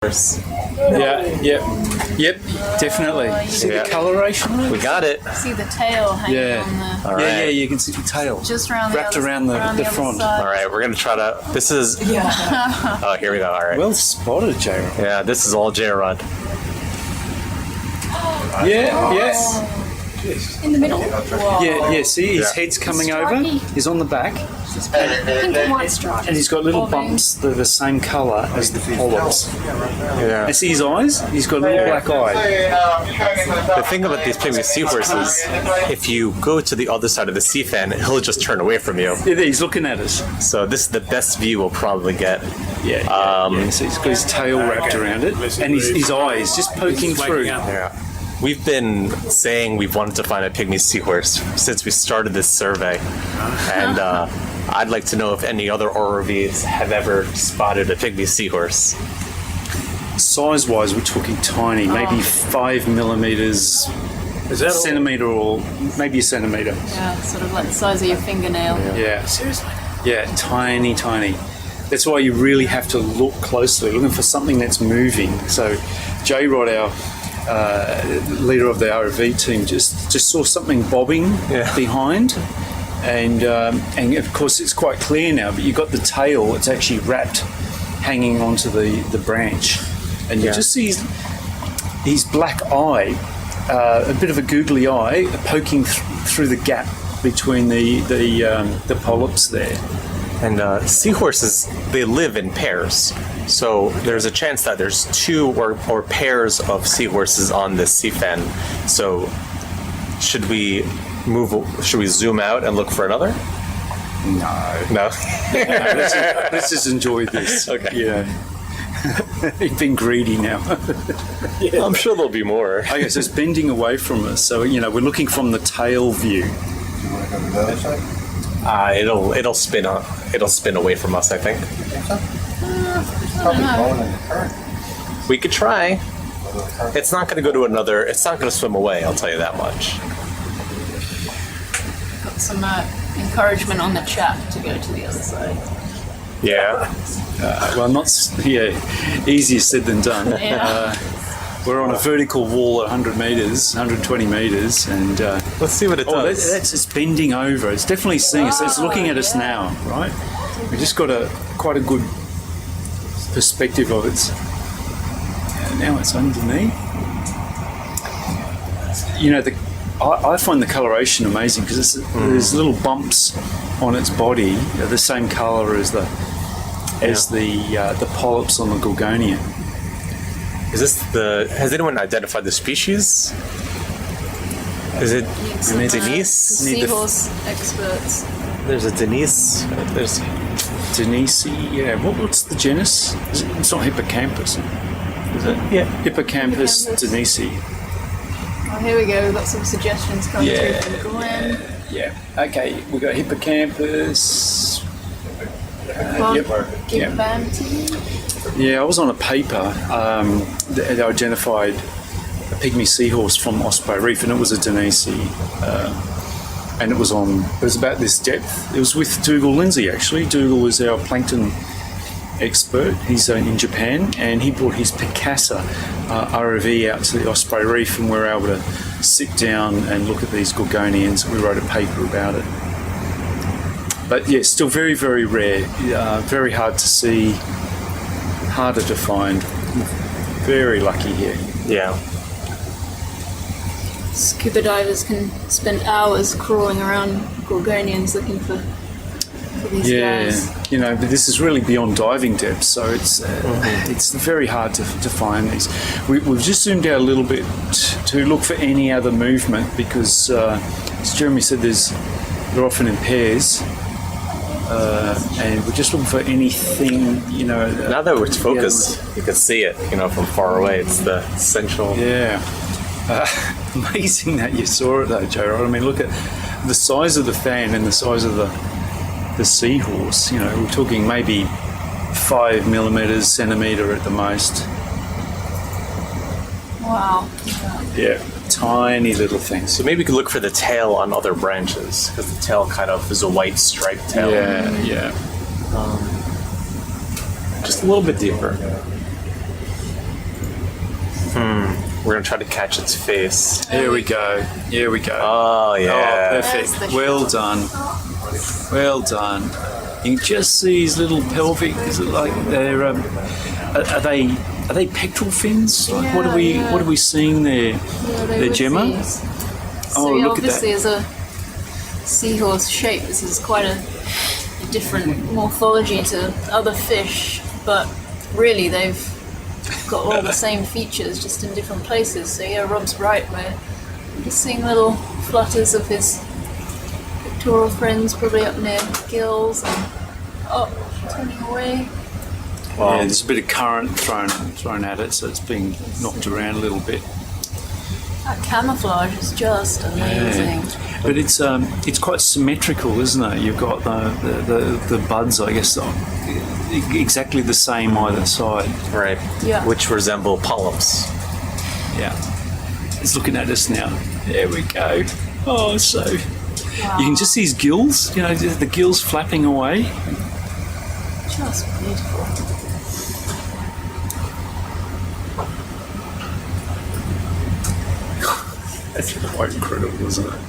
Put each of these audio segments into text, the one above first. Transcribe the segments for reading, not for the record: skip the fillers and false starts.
Yep, definitely. See the coloration? We got it. See the tail hanging on the... All right. Yeah, you can see the tail. Just around wrapped around the front. All right, we're going to try to... This is... Oh, here we go. All right. Well spotted, J-Rod. Yeah, this is all J-Rod. Yeah. In the middle. Whoa. Yeah, see his head's coming over. He's on the back. Pink and white stripes. And he's got little bumps that are the same colour as the polyps. Yeah. And see his eyes? He's got little black eyes. The thing about these pygmy seahorses, if you go to the other side of the sea fan, he'll just turn away from you. Yeah, he's looking at us. So this is the best view we'll probably get. So he's got his tail wrapped around it, and his eyes just poking through. Yeah. We've been saying we've wanted to find a pygmy seahorse since we started this survey, and I'd like to know if any other ROVs have ever spotted a pygmy seahorse. Size-wise, we're talking tiny, maybe 5 millimeters, centimetre or maybe a centimetre. Yeah, sort of like the size of your fingernail. Yeah. Seriously? Yeah, tiny. That's why you really have to look closely, looking for something that's moving. So J-Rod, our leader of the ROV team, just saw something bobbing behind, and of course it's quite clear now, but you've got the tail, it's actually wrapped hanging onto the branch, and you just see his black eye, a bit of a googly eye poking through the gap between the polyps there. And seahorses, they live in pairs. So there's a chance that there's two or pairs of seahorses on this sea fan. So should we zoom out and look for another? No. Let's just enjoy this. Okay. Yeah. He's been greedy now. I'm sure there'll be more. Okay, so it's bending away from us. So, we're looking from the tail view. You want to go to the other side? It'll spin away from us, I think. Probably blowing in the current. We could try. It's not going to go to another. It's not going to swim away. I'll tell you that much. Got some encouragement on the chat to go to the other side. Yeah. Easier said than done. Yeah. We're on a vertical wall at 100 metres, 120 metres, and Let's see what it does. it's bending over. It's definitely seeing us. It's looking at us now, right? We just got quite a good perspective of it. Now it's underneath. I find the coloration amazing because there's little bumps on its body, the same colour as the polyps on the Gorgonian. Has anyone identified the species? Is it Denise? Seahorse experts. There's a Denise. There's Denise, yeah. What's the genus? It's not Hippocampus, is it? Yeah. Hippocampus denise. Oh, here we go. We've got some suggestions coming through from Glenn. Yeah. Okay, we've got Hippocampus. Bargibanti. Yeah, I was on a paper that identified a pygmy seahorse from Osprey Reef, and it was a Denise. And it was about this depth. It was with Dougal Lindsay, actually. Dougal is our plankton expert. He's in Japan, and he brought his Picasa ROV out to the Osprey Reef, and we were able to sit down and look at these Gorgonians. We wrote a paper about it. But yeah, still very, very rare. Very hard to see, harder to find. Very lucky here. Yeah. Scuba divers can spend hours crawling around Gorgonians looking for these guys. But this is really beyond diving depth, so it's very hard to find these. We've just zoomed out a little bit to look for any other movement because, as Jeremy said, they're often in pairs. And we're just looking for anything, Now that it's focused, you can see it, from far away. It's the essential. Yeah. Amazing that you saw it though, J-Rod. I mean, look at the size of the fan and the size of the seahorse. We're talking maybe 5 millimeters, centimetre at the most. Wow. Yeah. Tiny little things. So maybe we could look for the tail on other branches because the tail kind of is a white striped tail. Yeah. Just a little bit deeper. We're gonna try to catch its face. Here we go. Here we go. Oh yeah. Oh, There's perfect. the Well shot. done. Well done. You can just see his little pelvic. Is it like they're? Are they pectoral fins? Like what are we? Yeah. What are we seeing there? Yeah, they The would Gemma? be. So Oh, yeah, look at that. obviously as a seahorse shape, this is quite a different morphology to other fish, but really they've got all the same features, just in different places. So yeah, Rob's right. We're just seeing little flutters of his pectoral friends, probably up near gills, and turning away. Yeah, there's a bit of current thrown at it, so it's being knocked around a little bit. That camouflage is just amazing. But it's quite symmetrical, isn't it? You've got the buds, I guess, exactly the same either side. Right. Yeah. Which resemble polyps. Yeah. It's looking at us now. There we go. Oh, so Wow. you can just see his gills. You know, the gills flapping away. Just beautiful. That's quite incredible, isn't it?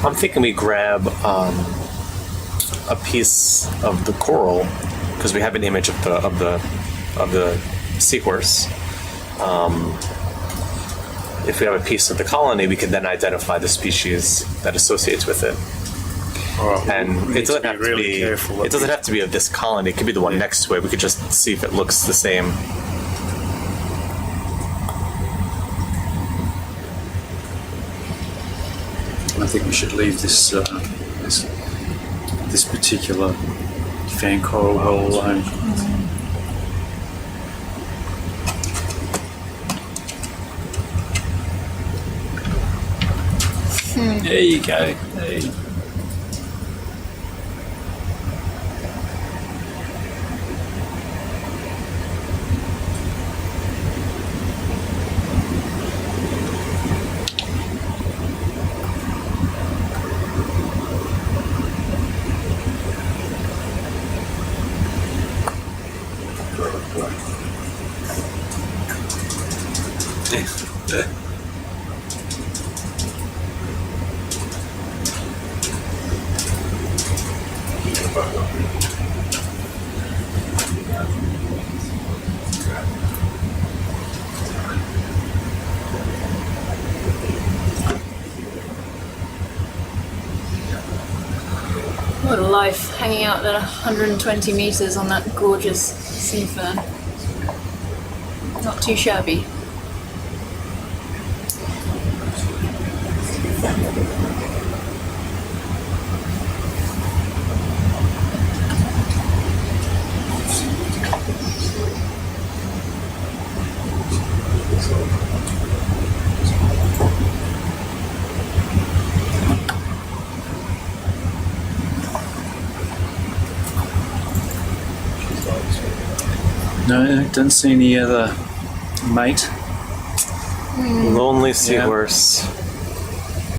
I'm thinking we grab a piece of the coral because we have an image of the seahorse. If we have a piece of the colony, we can then identify the species that associates with it. And it doesn't have to be. careful. It doesn't have to be of this colony. It could be the one next to it. We could just see if it looks the same. I think we should leave this this particular fan coral hole alone. There you go. Hey. What a life, hanging out at 120 meters on that gorgeous sea fern. Not too shabby. No, don't see any other mate. Lonely seahorse.